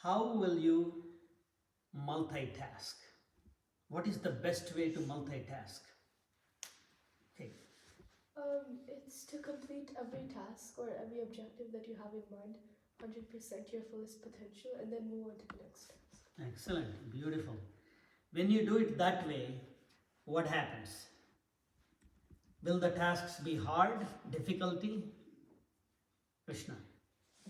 How will you multitask? What is the best way to multitask? Okay. It's to complete every task or every objective that you have in mind, 100% your fullest potential, and then move on to the next task. Excellent. Beautiful. When you do it that way, what happens? Will the tasks be hard, difficulty? Krishna.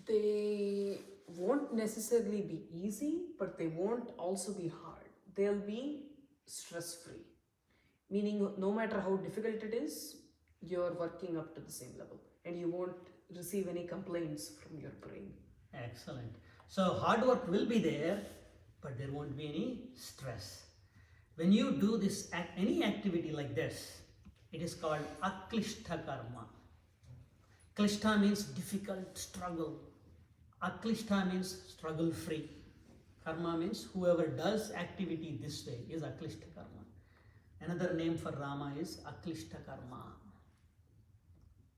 They won't necessarily be easy, but they won't also be hard. They'll be stress-free, meaning no matter how difficult it is, you're working up to the same level and you won't receive any complaints from your brain. Excellent. So hard work will be there, but there won't be any stress. When you do this, any activity like this, it is called aklishta karma. Klishta means difficult, struggle. Aklishta means struggle free. Karma means whoever does activity this way is aklishta karma. Another name for Rama is aklishta karma.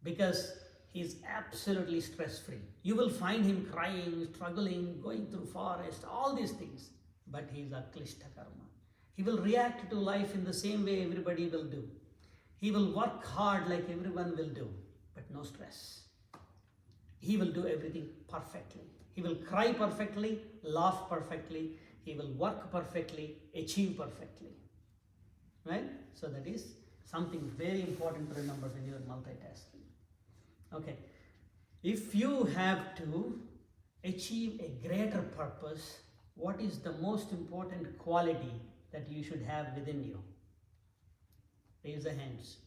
Because he is absolutely stress free. You will find him crying, struggling, going through forest, all these things. But he is aklishta karma. He will react to life in the same way everybody will do. He will work hard like everyone will do, but no stress. He will do everything perfectly. He will cry perfectly, laugh perfectly. He will work perfectly, achieve perfectly. Right? So that is something very important to remember when you are multitasking. Okay. If you have to achieve a greater purpose, what is the most important quality that you should have within you? Raise the hands.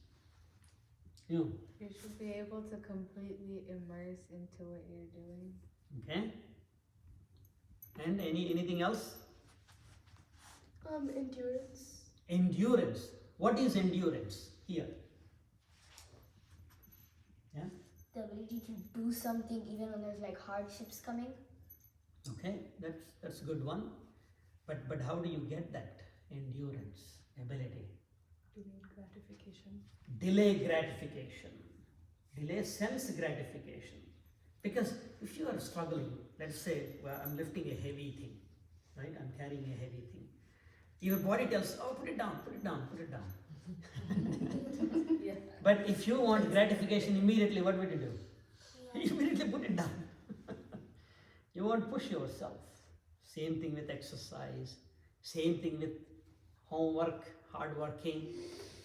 You. You should be able to completely immerse into what you're doing. Okay. And anything else? Endurance. Endurance. What is endurance here? Yeah. The ability to do something even when there's like hardships coming. Okay, that's a good one. But how do you get that endurance ability? Delayed gratification. Delay gratification. Delay sense gratification. Because if you are struggling, let's say, well, I'm lifting a heavy thing, right? I'm carrying a heavy thing. Your body tells, oh, put it down, put it down, put it down. Yeah. But if you want gratification immediately, what would you do? You immediately put it down. You won't push yourself. Same thing with exercise, same thing with homework, hard working.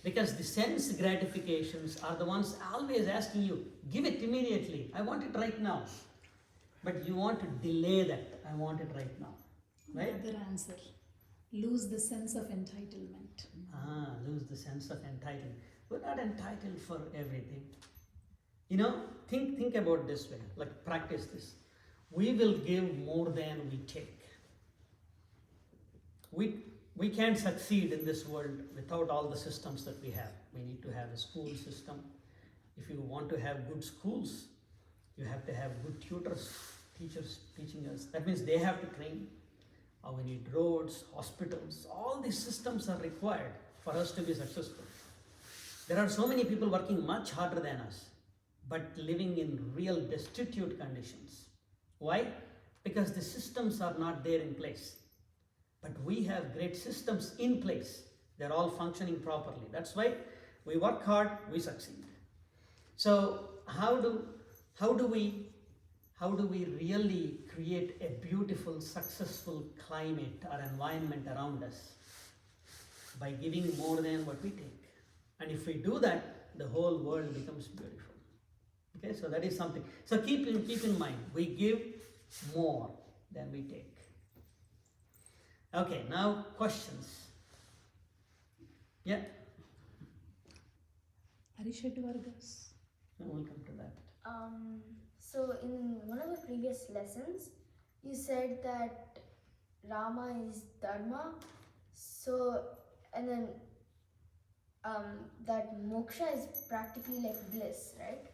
Because the sense gratifications are the ones always asking you, give it immediately. I want it right now. But you want to delay that. I want it right now. Right? Another answer. Lose the sense of entitlement. Lose the sense of entitlement. We're not entitled for everything. You know, think about this way, like practice this. We will give more than we take. We can't succeed in this world without all the systems that we have. We need to have a school system. If you want to have good schools, you have to have good tutors, teachers teaching us. That means they have to train. We need roads, hospitals. All these systems are required for us to be successful. There are so many people working much harder than us, but living in real destitute conditions. Why? Because the systems are not there in place. But we have great systems in place. They're all functioning properly. That's why we work hard, we succeed. So how do we really create a beautiful, successful climate or environment around us? By giving more than what we take. And if we do that, the whole world becomes beautiful. Okay, so that is something. So keep in mind, we give more than we take. Okay, now questions. Yeah, Arishettu Vargas. we'll come to that. So in one of the previous lessons, you said that Rama is Dharma. So, and then that moksha is practically like bliss, right?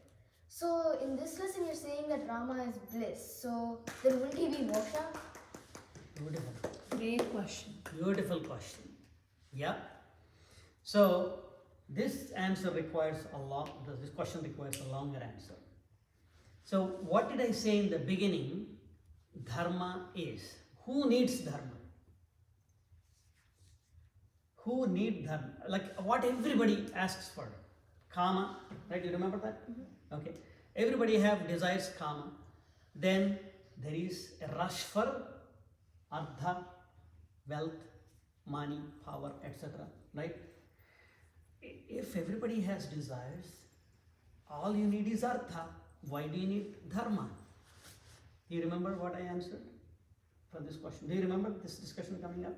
So in this lesson, you're saying that Rama is bliss. So then wouldn't he be moksha? Beautiful. Great question. Beautiful question. Yeah. So this answer requires this question requires a longer answer. So what did I say in the beginning? Dharma is. Who needs dharma? Who need dharma? Like what everybody asks for. Kama, right? You remember that? Okay. Everybody have desires kama. Then there is a rush for artha, wealth, money, power, etc. Right? If everybody has desires, all you need is artha. Why do you need dharma? Do you remember what I answered for this question? Do you remember this discussion coming up?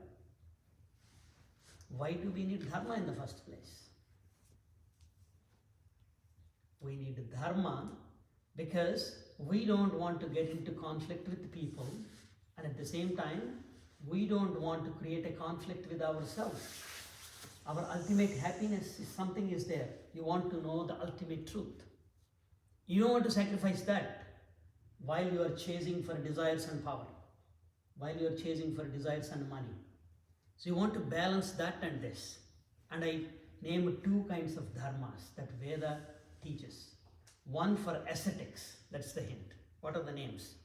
Why do we need dharma in the first place? We need dharma because we don't want to get into conflict with people, and at the same time, we don't want to create a conflict with ourselves. Our ultimate happiness is something is there. You want to know the ultimate truth. You don't want to sacrifice that while you are chasing for desires and power, while you are chasing for desires and money. So you want to balance that and this. And I named two kinds of dharmas that Veda teaches. One for ascetics, that's the hint. What are the names?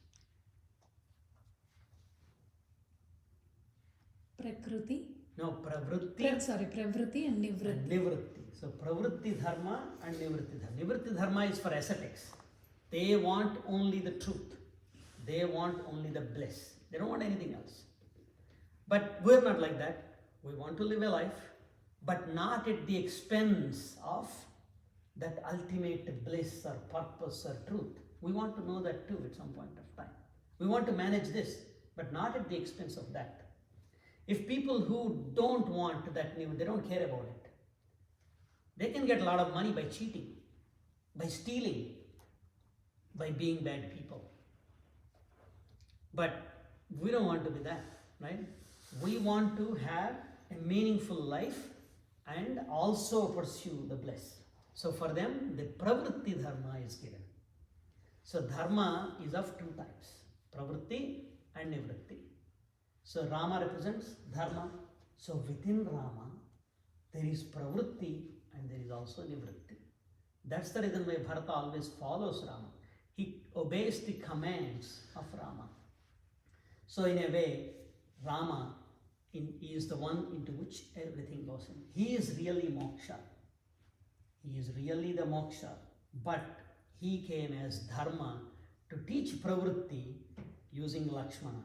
Prakriti. No, pravritti. Pravritti and Nivritti. And nivritti. So pravritti dharma and nivritti dharma. Nivritti dharma is for ascetics. They want only the truth. They want only the bliss. They don't want anything else. But we're not like that. We want to live a life, but not at the expense of that ultimate bliss or purpose or truth. We want to know that too at some point of time. We want to manage this, but not at the expense of that. If people who don't want that new, they don't care about it. They can get a lot of money by cheating, by stealing, by being bad people. But we don't want to be that, right? We want to have a meaningful life and also pursue the bliss. So for them, the pravritti dharma is given. So dharma is of two types, pravritti and nivritti. So Rama represents dharma. So within Rama, there is pravritti and there is also nivritti. That's the reason why Bharata always follows Rama. He obeys the commands of Rama. So in a way, Rama is the one into which everything goes in. He is really moksha. He is really the moksha. But he came as dharma to teach pravritti using Lakshmana.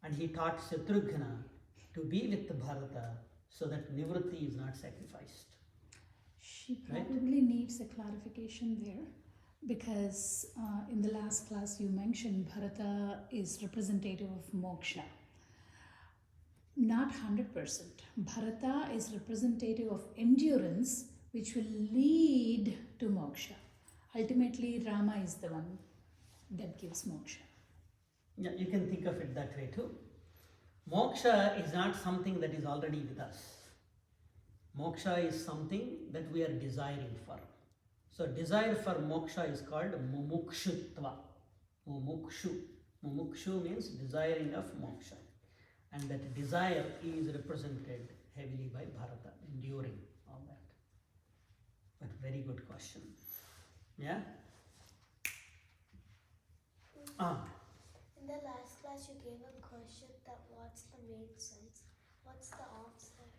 And he taught Shatrughna to be with Bharata so that nivritti is not sacrificed. She probably needs a clarification there because in the last class you mentioned Bharata is representative of moksha. Not 100%. Bharata is representative of endurance which will lead to moksha. Ultimately, Rama is the one that gives moksha. Yeah, you can think of it that way too. Moksha is not something that is already with us. Moksha is something that we are desiring for. So desire for moksha is called mumukshutva. Mumukshu. Mumukshu means desiring of moksha. And that desire is represented heavily by Bharata, enduring all that. But very good question. Yeah? In the last class, you gave a question that what's the main sense? What's the opposite?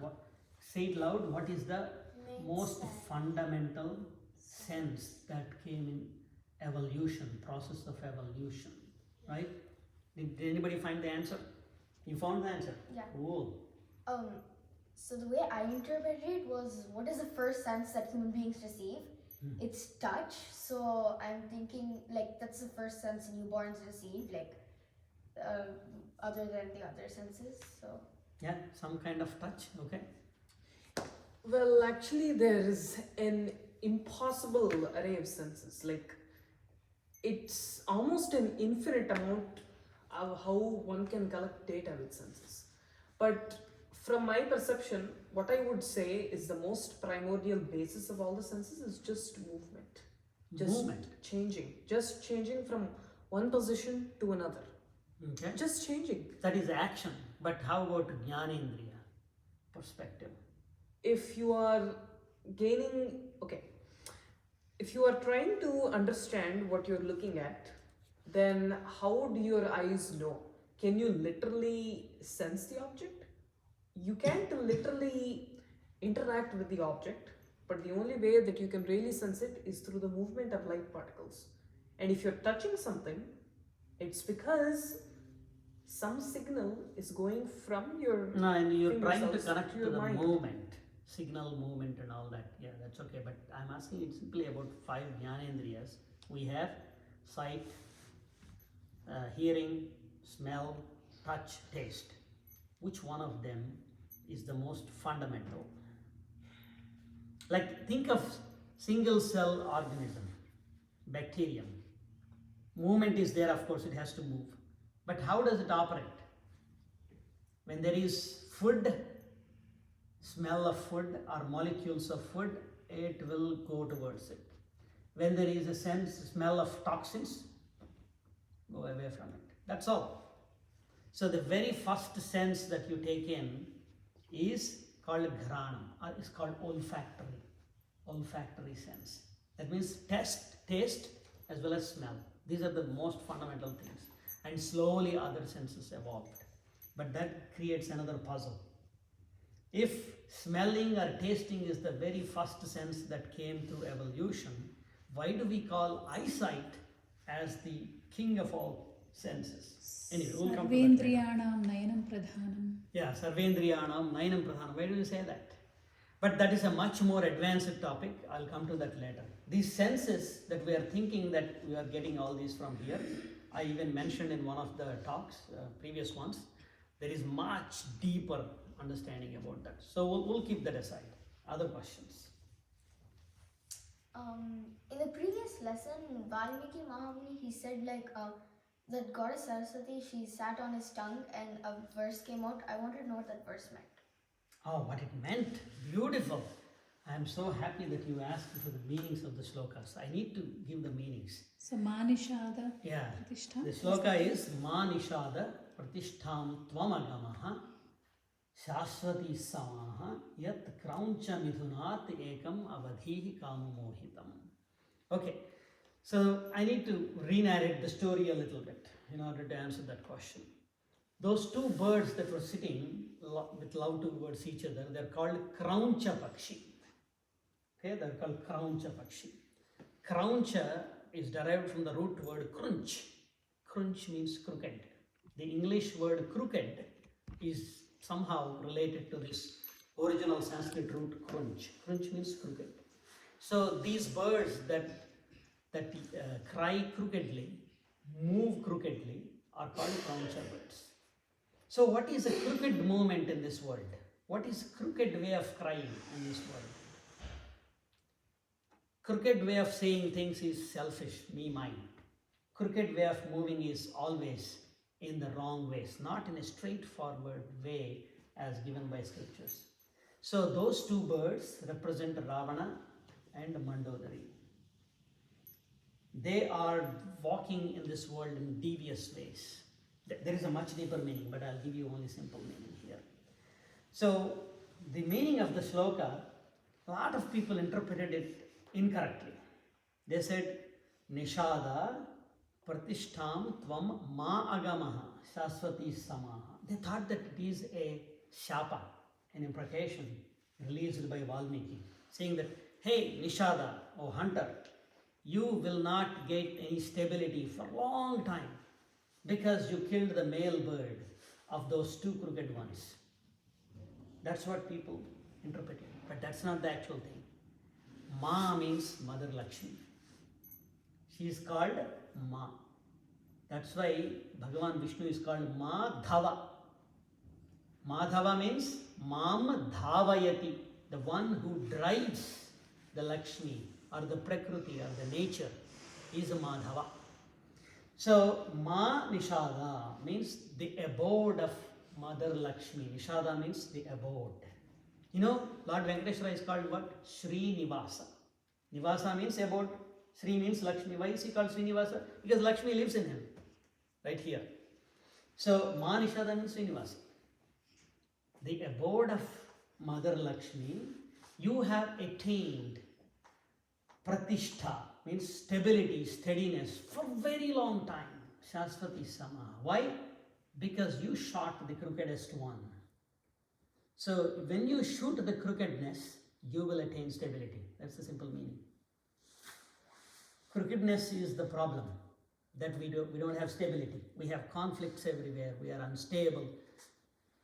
What? Say it loud. What is the Main most sense. fundamental sense that came in evolution, process of evolution, right? Did anybody find the answer? You found the answer? Yeah. Cool. So the way I interpreted it was, what is the first sense that human beings receive? It's touch. So I'm thinking like that's the first sense newborns receive, like other than the other senses. So Yeah, some kind of touch, okay? Well, actually, there is an impossible array of senses. Like, it's almost an infinite amount of how one can collect data with senses. But from my perception, what I would say is the most primordial basis of all the senses is just movement. Movement. Just changing from one position to another. Okay. Just changing. That is action. But how about Jnanendriya perspective? If you are gaining, if you are trying to understand what you're looking at, then how do your eyes know? can you literally sense the object? You can't literally interact with the object, but the only way that you can really sense it is through the movement of light particles. And if you're touching something, it's because some signal is going from your No, and you're finger trying to cells connect to to your the mind. movement, signal movement and all that. Yeah, that's okay. But I'm asking it simply about 5 jnanendriyas. We have sight, hearing, smell, touch, taste. Which one of them is the most fundamental? Like, think of single cell organism, bacterium. Movement is there, of course, it has to move. But how does it operate? When there is food, smell of food or molecules of food, it will go towards it. When there is a smell of toxins, go away from it. That's all. So the very first sense that you take in is called granam, or is called olfactory sense. That means taste as well as smell. These are the most fundamental things. And slowly other senses evolved. But that creates another puzzle. If smelling or tasting is the very first sense that came through evolution, why do we call eyesight as the king of all senses? Anyway, we'll come to that later. Sarvendriyanam nayanam pradhanam. Yeah, Sarvendriyanam Nayanam Pradhanam. Why do you say that? But that is a much more advanced topic. I'll come to that later. These senses that we are thinking that we are getting all these from here, I even mentioned in one of the talks, previous ones, there is much deeper understanding about that. So we'll keep that aside. Other questions? In the previous lesson, Valmiki Mahamuni, he said like that goddess Saraswati, she sat on his tongue and a verse came out. I wanted to know what that verse meant. Oh, what it meant. Beautiful. I am so happy that you asked for the meanings of the slokas. I need to give the meanings. So manishada Yeah. pratishtha. The sloka is Ma Nishada Pratishtham Tvamagamaha Shaswati Samaha Yat Krauncha Midhunat Ekam Avadhihi Kamamohitam. Okay, so I need to re-narrate the story a little bit in order to answer that question. Those two birds that were sitting with love towards each other, they're called Krauncha Pakshi. Okay, they're called Krauncha Pakshi. Krauncha is derived from the root word crunch. Crunch means crooked. The English word crooked is somehow related to this original Sanskrit root crunch. Crunch means crooked. So these birds that cry crookedly, move crookedly, are called Krauncha birds. So what is a crooked movement in this world? What is crooked way of crying in this world? Crooked way of saying things is selfish, me, mine. Crooked way of moving is always in the wrong ways, not in a straightforward way as given by scriptures. So those two birds represent Ravana and Mandodari. They are walking in this world in devious ways. There is a much deeper meaning, but I'll give you only simple meaning here. So the meaning of the sloka, a lot of people interpreted it incorrectly. They said, Nishada Pratishtham Tvam Ma Agamaha Shaswati Samaha. They thought that it is a shapa, an imprecation released by Valmiki, saying that, hey Nishada, oh hunter, you will not get any stability for a long time because you killed the male bird of those two crooked ones. That's what people interpreted, but that's not the actual thing. Ma means Mother Lakshmi. She is called Ma. That's why Bhagavan Vishnu is called Madhava. Madhava means Mam Dhavayati, the one who drives the Lakshmi or the Prakriti or the nature is Madhava. So Ma Nishada means the abode of Mother Lakshmi. Nishada means the abode. You know, Lord Venkateshwara is called what? Sri Nivasa. Nivasa means abode. Sri means Lakshmi. Why is he called Sri Nivasa? Because Lakshmi lives in him. Right here. So Ma Nishada means Srinivasa. The abode of Mother Lakshmi, you have attained pratishtha, means stability, steadiness for a very long time. Shaswati Sama. Why? Because you shot the crookedest one. So when you shoot the crookedness, you will attain stability. That's the simple meaning. Crookedness is the problem, that we don't have stability. We have conflicts everywhere, we are unstable,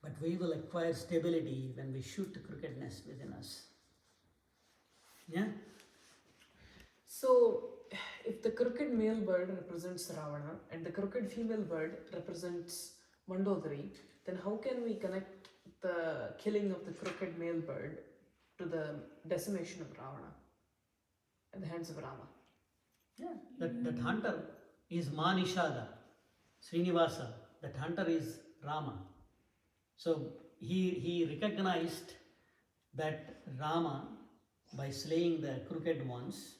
but we will acquire stability when we shoot the crookedness within us. Yeah? So, if the crooked male bird represents Ravana and the crooked female bird represents Mandodari, then how can we connect the killing of the crooked male bird to the decimation of Ravana at the hands of Rama? Yeah. That hunter is Manishada, Srinivasa. That hunter is Rama. So he recognized that Rama, by slaying the crooked ones,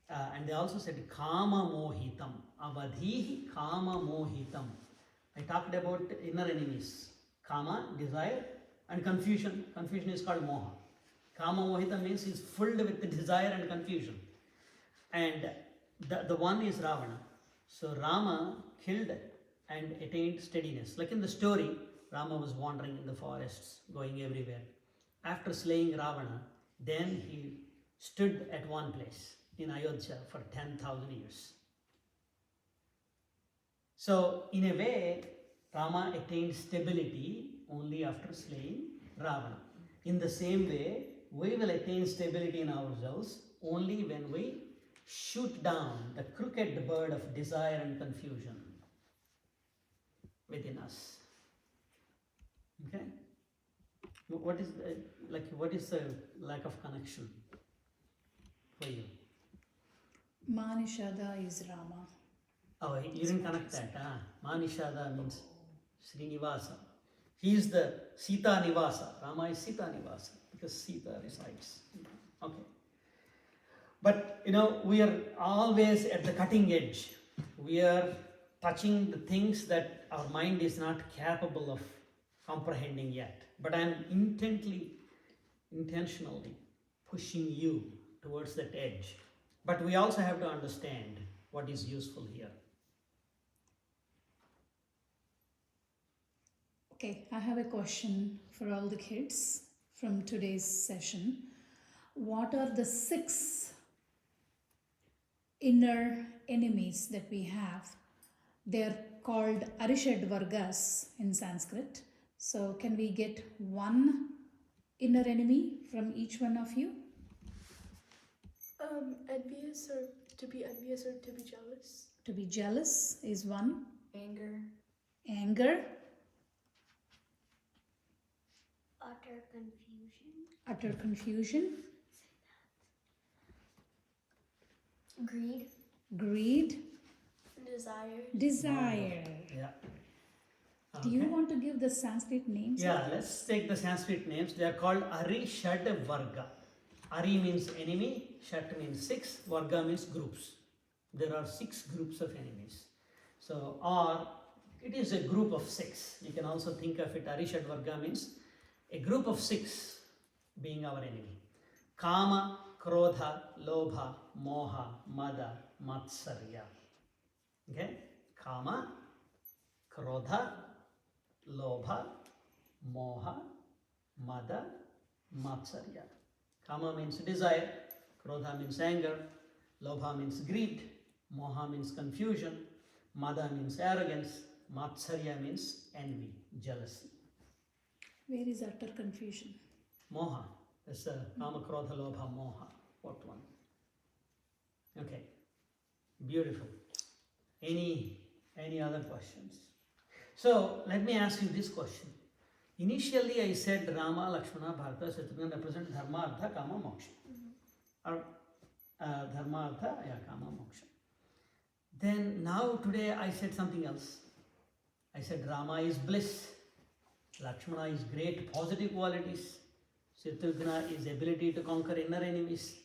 and they also said Kama Mohitam, Avadhihi Kama Mohitam. I talked about inner enemies, Kama, desire, and confusion. Confusion is called Moha. Kama Mohitam means he is filled with desire and confusion. And the one is Ravana. So Rama killed and attained steadiness. Like in the story, Rama was wandering in the forests, going everywhere. After slaying Ravana, then he stood at one place in Ayodhya for 10,000 years. So in a way, Rama attained stability only after slaying Ravana. In the same way, we will attain stability in ourselves only when we shoot down the crooked bird of desire and confusion within us. Okay? What is the lack of connection for you? Manishada is Rama. Oh, you didn't connect that. Manishada means Srinivasa. He is the Sita Nivasa. Rama is Sita Nivasa because Sita resides. Okay. But we are always at the cutting edge. We are touching the things that our mind is not capable of comprehending yet. But I am intentionally pushing you towards that edge. But we also have to understand what is useful here. Okay, I have a question for all the kids from today's session. What are the 6 inner enemies that we have? They're called Arishad Vargas in Sanskrit. So can we get one inner enemy from each one of you? Envious, or to be envious, or to be jealous. To be jealous is one. Anger. Anger. Utter confusion. Utter confusion. Greed. Greed. Desire. Desire. Yeah. Do you want to give the Sanskrit names? Yeah, let's take the Sanskrit names. They are called Ari Shad Varga. Ari means enemy, Shat means 6, Varga means groups. There are 6 groups of enemies. So, or it is a group of 6. You can also think of it, Ari Shad Varga means a group of 6 being our enemy. Kama, Krodha, Lobha, Moha, Mada, Matsarya. Okay? Kama, Krodha, Lobha, Moha, Mada, Matsarya. Kama means desire, Krodha means anger, Lobha means greed, Moha means confusion, Mada means arrogance, Matsarya means envy, jealousy. Where is utter confusion? Moha. That's Kama, Krodha, Lobha, Moha. Fourth one. Okay. Beautiful. Any other questions? So let me ask you this question. Initially I said Rama, Lakshmana, Bharata, Shatrugna represent Dharma, Artha, Kama, Moksha. Or Dharma, Artha, Kama, Moksha. Then now today I said something else. I said Rama is bliss. Lakshmana is great positive qualities. Shatrugna is ability to conquer inner enemies.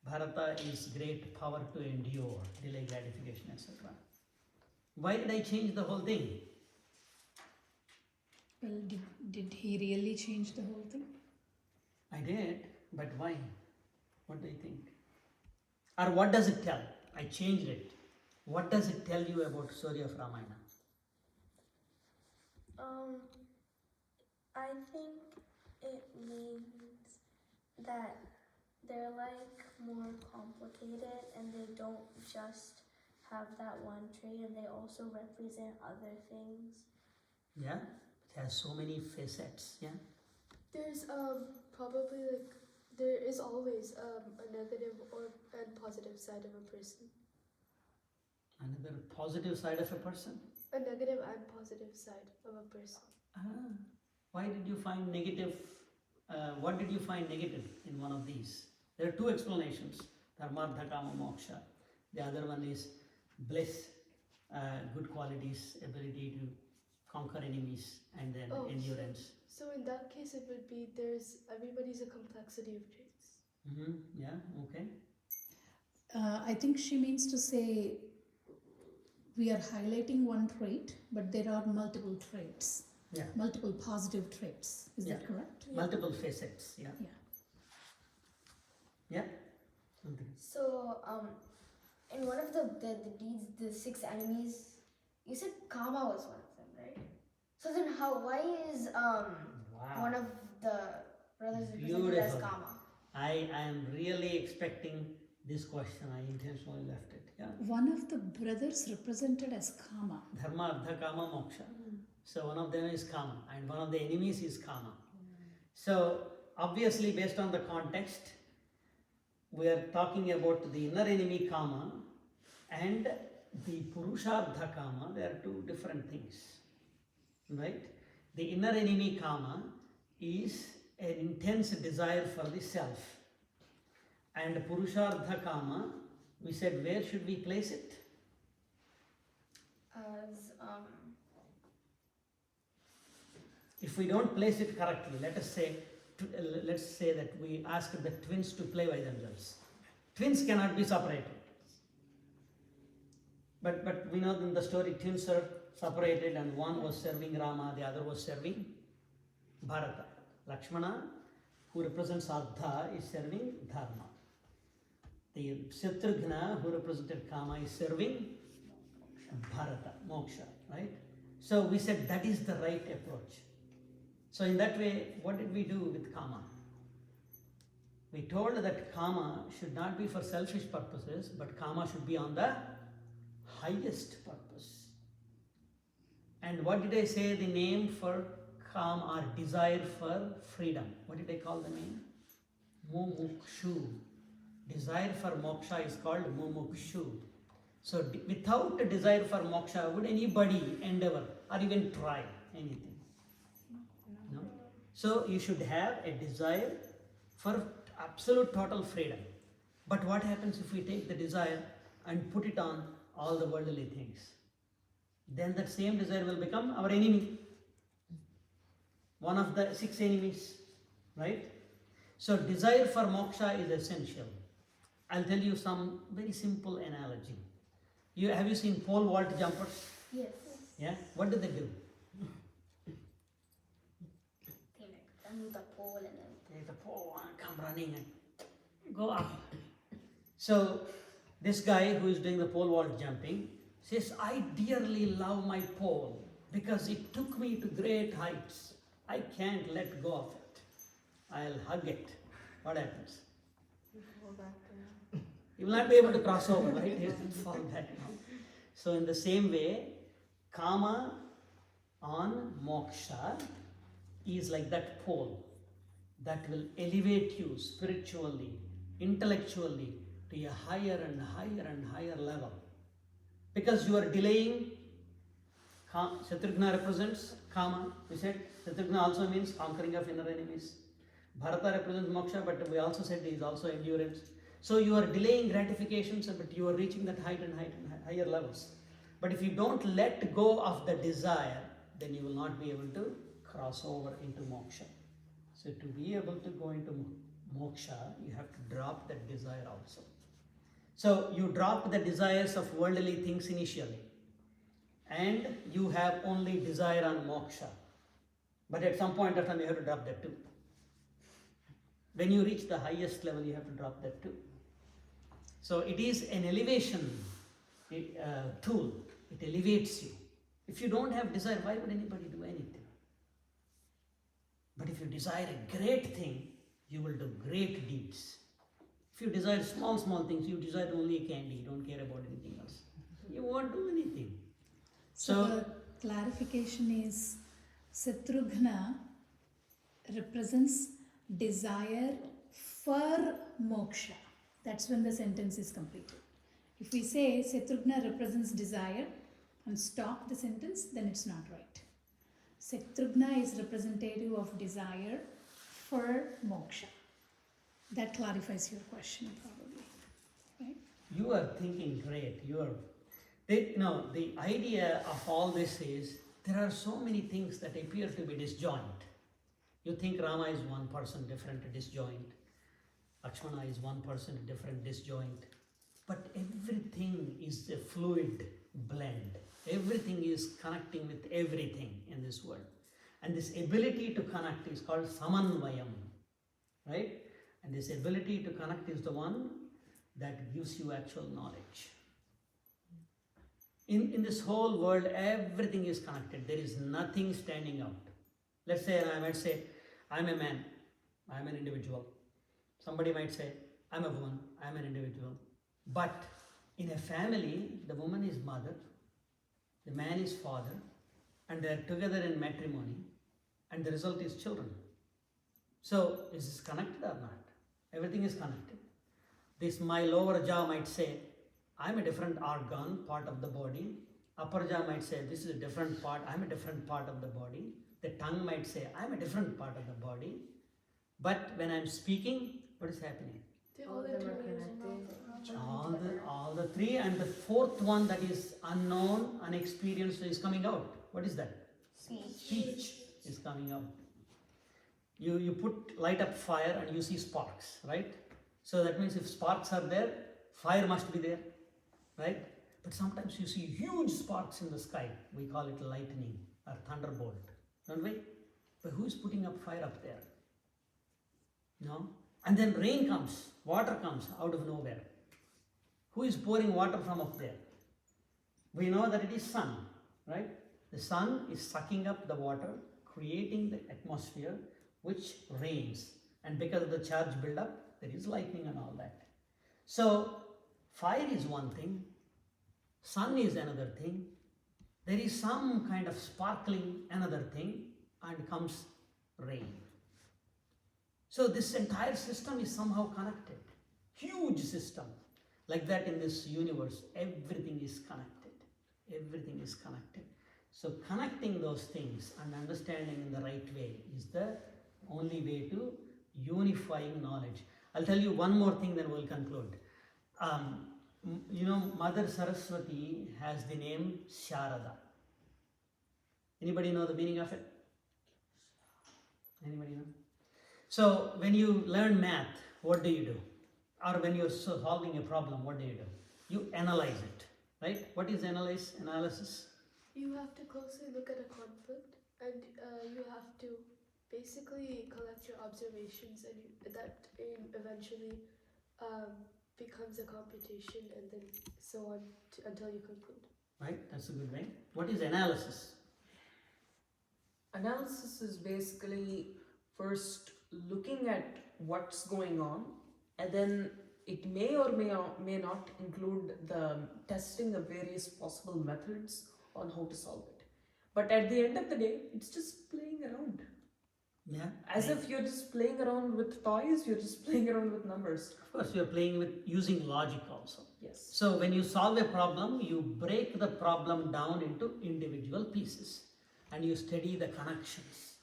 Bharata is great power to endure, delay gratification, etc. Why did I change the whole thing? Well, did he really change the whole thing? I did, but why? What do you think? Or what does it tell? I changed it. What does it tell you about story of Ramayana? I think it means that they're like more complicated and they don't just have that one trait and they also represent other things. Yeah, it has so many facets. Yeah. There's probably like there is always a negative or and positive side of a person. Another positive side of a person. A negative and positive side of a person. Ah, why did you find negative? What did you find negative in one of these? There are two explanations: dharmartha, kama, moksha. The other one is bliss, good qualities, ability to conquer enemies, and then Oh, endurance. So in that case, it would be everybody's a complexity of traits. Yeah. Okay. I think she means to say we are highlighting one trait, but there are multiple traits. Yeah. Multiple positive traits. Is that Yeah. correct? Multiple facets. Yeah. Yeah. Yeah. Something. So, in one of the deeds, the 6 enemies, you said karma was one of them, right? So then why is one of the brothers represented as Beautiful. karma? I am really expecting this question. I intentionally left it. Yeah. One of the brothers represented as Kama. Dharma, Artha, Kama, Moksha. So one of them is Kama, and one of the enemies is Kama. So obviously, based on the context, we are talking about the inner enemy Kama and the Purushartha Kama. They are two different things, right? The inner enemy Kama is an intense desire for the self, and Purushartha Kama, we said, where should we place it? As If we don't place it correctly, let's say that we ask the twins to play by themselves. Twins cannot be separated. But we know in the story twins are separated and one was serving Rama, the other was serving Bharata. Lakshmana, who represents Artha, is serving Dharma. The Shatrugna, who represented Kama, is serving Bharata, Moksha, right? So we said that is the right approach. So in that way, what did we do with Kama? We told that Kama should not be for selfish purposes, but Kama should be on the highest purpose. And what did I say the name for Kama, or desire for freedom? What did I call the name? Mumukshu. Desire for moksha is called mumukshu. So without a desire for moksha, would anybody endeavor or even try anything? No. So you should have a desire for absolute total freedom. But what happens if we take the desire and put it on all the worldly things? Then that same desire will become our enemy. One of the 6 enemies, right? So desire for moksha is essential. I'll tell you some very simple analogy. Have you seen pole vault jumpers? yes, Yeah? What do? they like run with the pole and then Take the pole and come running and go up. So this guy who is doing the pole vault jumping says, I dearly love my pole because it took me to great heights. I can't let go of it. I'll hug it. What happens? Fall back down. You will not be able to cross over, right? You will fall back down. So in the same way, Kama on moksha is like that pole that will elevate you spiritually, intellectually to a higher and higher and higher level. Because you are delaying. Shatrugna represents Kama. We said Shatrugna also means conquering of inner enemies. Bharata represents moksha, but we also said he is also endurance. So you are delaying gratifications, but you are reaching that height and higher levels. But if you don't let go of the desire, then you will not be able to cross over into moksha. So to be able to go into moksha, you have to drop that desire also. So you drop the desires of worldly things initially, and you have only desire on moksha. But at some point of time, you have to drop that too. When you reach the highest level, you have to drop that too. So it is an elevation tool. It elevates you. If you don't have desire, why would anybody do anything? But if you desire a great thing, you will do great deeds. If you desire small things, you desire only a candy, you don't care about anything else, you won't do anything. So the clarification is Satrughna represents desire for moksha. That's when the sentence is completed. If we say Satrughna represents desire and stop the sentence, then it's not right. Satrughna is representative of desire for moksha. That clarifies your question probably, right? You are thinking great. The idea of all this is there are so many things that appear to be disjoint. You think Rama is one person, different, disjoint. Lakshmana is one person, different, disjoint. But everything is a fluid blend. Everything is connecting with everything in this world. And this ability to connect is called samanvayam, right? And this ability to connect is the one that gives you actual knowledge. In this whole world, everything is connected. There is nothing standing out. Let's say, I might say, I'm a man, I'm an individual. Somebody might say, I'm a woman, I'm an individual. But in a family, the woman is mother, the man is father, and they're together in matrimony, and the result is children. So, is this connected or not? Everything is connected. This my lower jaw might say, I'm a different organ, part of the body. Upper jaw might say, this is a different part, I'm a different part of the body. The tongue might say, I'm a different part of the body. But when I'm speaking, what is happening? All of them are connected. All the three, and the fourth one that is unknown, unexperienced is coming out. What is that? Speech is coming out. You light up fire and you see sparks, right? So that means if sparks are there, fire must be there, right? But sometimes you see huge sparks in the sky. We call it lightning or thunderbolt, don't we? But who is putting up fire up there? No? And then rain comes, water comes out of nowhere. Who is pouring water from up there? We know that it is sun, right? The sun is sucking up the water, creating the atmosphere, which rains. And because of the charge build-up, there is lightning and all that. So, fire is one thing, sun is another thing, there is some kind of sparkling another thing, and comes rain. So this entire system is somehow connected. Huge system. Like that in this universe, everything is connected. Everything is connected. So connecting those things and understanding in the right way is the only way to unifying knowledge. I'll tell you one more thing, then we'll conclude. Mother Saraswati has the name Sharada. Anybody know the meaning of it? Anybody know? So when you learn math, what do you do? Or when you're solving a problem, what do? You analyze it, right? What is analysis? You have to closely look at a conflict, and you have to basically collect your observations, and that eventually becomes a computation, and then so on until you conclude. Right, that's a good way. What is analysis? Analysis is basically first looking at what's going on, and then it may or may not include the testing of various possible methods on how to solve it. But at the end of the day, it's just playing around. Yeah. As if you're just playing around with toys, you're just playing around with numbers. Of course, you're playing with using logic also. Yes. So when you solve a problem, you break the problem down into individual pieces and you study the connections.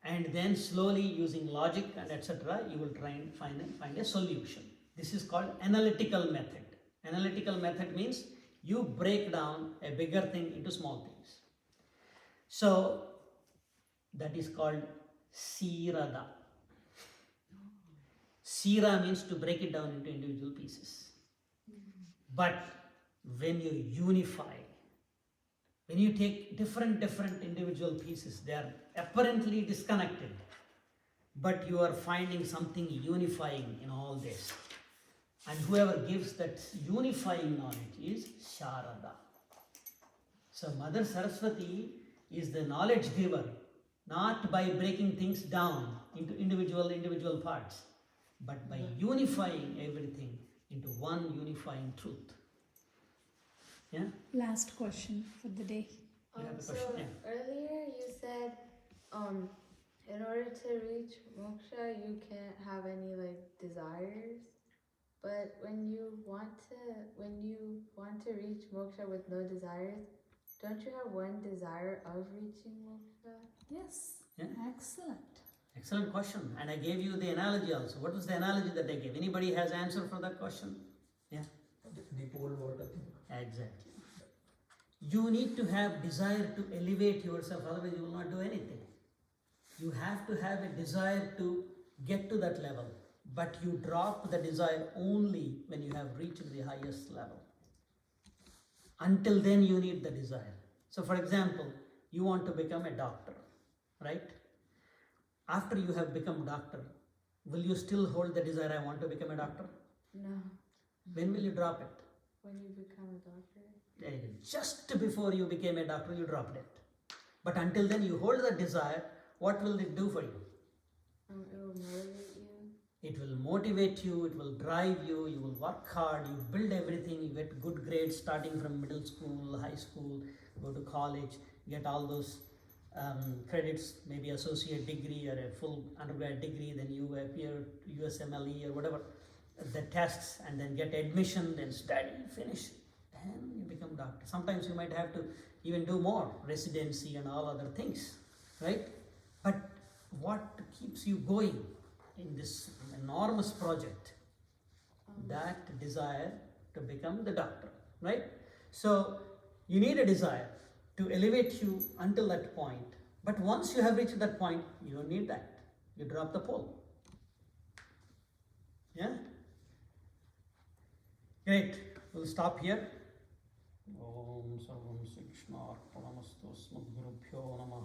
And then slowly using logic and etc., you will try and find a solution. This is called analytical method. Analytical method means you break down a bigger thing into small things. So that is called Sirada. Sira means to break it down into individual pieces. But when you unify, when you take different individual pieces, they are apparently disconnected, but you are finding something unifying in all this. And whoever gives that unifying knowledge is Sharada. So Mother Saraswati is the knowledge giver, not by breaking things down into individual parts, but by unifying everything into one unifying truth. Yeah? Last question for the day. You have a So question? Yeah. earlier you said, in order to reach moksha, you can't have any like desires. But when you want to reach moksha with no desires, don't you have one desire of reaching moksha? Yes. Yeah. Excellent. Excellent question. And I gave you the analogy also. What was the analogy that I gave? Anybody has answer for that question? Yeah. The pole water thing. Exactly. You need to have desire to elevate yourself, otherwise you will not do anything. You have to have a desire to get to that level, but you drop the desire only when you have reached the highest level. Until then you need the desire. So for example, you want to become a doctor, right? After you have become doctor, will you still hold the desire, I want to become a doctor? No. When will you drop it? When you become a doctor. There you go. Just before you became a doctor, you dropped it. But until then, you hold the desire. What will it do for you? It will motivate you. It will motivate you. It will drive you. You will work hard. You build everything. You get good grades starting from middle school, high school, go to college, get all those credits, maybe associate degree or a full undergrad degree. Then you appear USMLE or whatever the tests, and then get admission. Then study, finish. Then you become doctor. Sometimes you might have to even do more, residency and all other things, right? But what keeps you going in this enormous project? That desire to become the doctor, right? So you need a desire to elevate you until that point. But once you have reached that point, you don't need that. You drop the pole. Yeah? Great. We'll stop here. Om Sarvam Sri Krishna Arpanamastu Asmadgurubhyo Namaha.